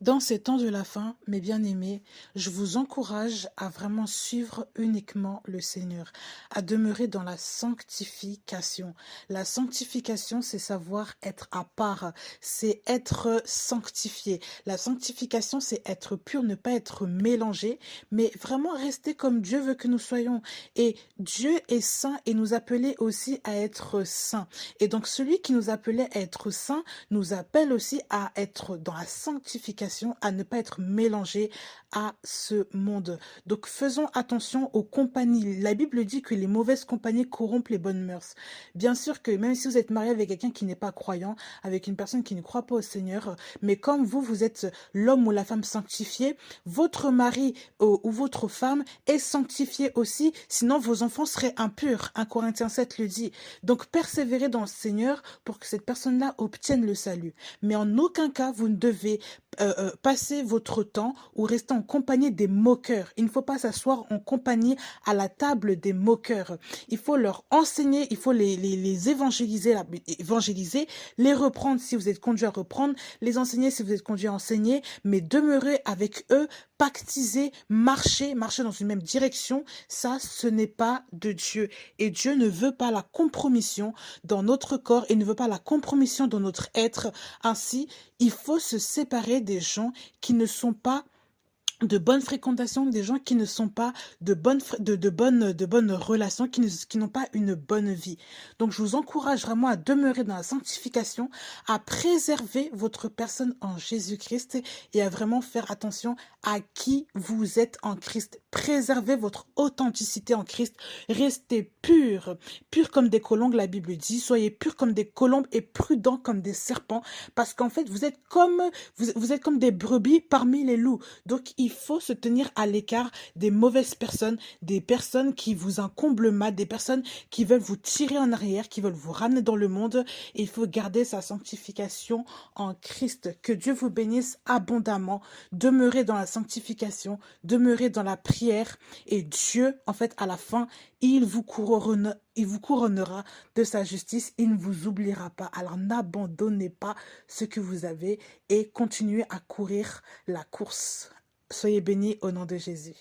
Dans ces temps de la fin, mes bien-aimés, je vous encourage à vraiment suivre uniquement le Seigneur, à demeurer dans la sanctification. La sanctification, c'est savoir être à part, c'est être sanctifié. La sanctification, c'est être pur, ne pas être mélangé, mais vraiment rester comme Dieu veut que nous soyons. Et Dieu est saint et nous appelait aussi à être saints. Et donc celui qui nous appelait à être saints nous appelle aussi à être dans la sanctification, à ne pas être mélangé à ce monde. Donc faisons attention aux compagnies. La Bible dit que les mauvaises compagnies corrompent les bonnes mœurs. Bien sûr que même si vous êtes marié avec quelqu'un qui n'est pas croyant, avec une personne qui ne croit pas au Seigneur, mais comme vous, vous êtes l'homme ou la femme sanctifié, votre mari ou votre femme est sanctifié aussi, sinon vos enfants seraient impurs. 1 Corinthiens 7 le dit. Donc persévérez dans le Seigneur pour que cette personne-là obtienne le salut. Mais en aucun cas, vous ne devez passer votre temps ou rester en compagnie des moqueurs. Il ne faut pas s'asseoir en compagnie à la table des moqueurs. Il faut leur enseigner, il faut les évangéliser, les reprendre si vous êtes conduit à reprendre, les enseigner si vous êtes conduit à enseigner, mais demeurer avec eux, pactiser, marcher dans une même direction, ça, ce n'est pas de Dieu. Et Dieu ne veut pas la compromission dans notre corps, il ne veut pas la compromission dans notre être. Ainsi, il faut se séparer des gens qui ne sont pas de bonnes fréquentations, des gens qui ne sont pas de bonnes relations, qui n'ont pas une bonne vie. Donc, je vous encourage vraiment à demeurer dans la sanctification, à préserver votre personne en Jésus-Christ et à vraiment faire attention à qui vous êtes en Christ. Préservez votre authenticité en Christ. Restez purs, purs comme des colombes, la Bible dit. Soyez purs comme des colombes et prudents comme des serpents, parce qu'en fait, vous êtes comme des brebis parmi les loups. Donc, il faut se tenir à l'écart des mauvaises personnes, des personnes qui vous encombrent mal, des personnes qui veulent vous tirer en arrière, qui veulent vous ramener dans le monde. Et il faut garder sa sanctification en Christ. Que Dieu vous bénisse abondamment. Demeurez dans la sanctification, demeurez dans la prière. Et Dieu, en fait, à la fin, il vous couronnera de sa justice. Il ne vous oubliera pas. Alors n'abandonnez pas ce que vous avez et continuez à courir la course. Soyez bénis au nom de Jésus.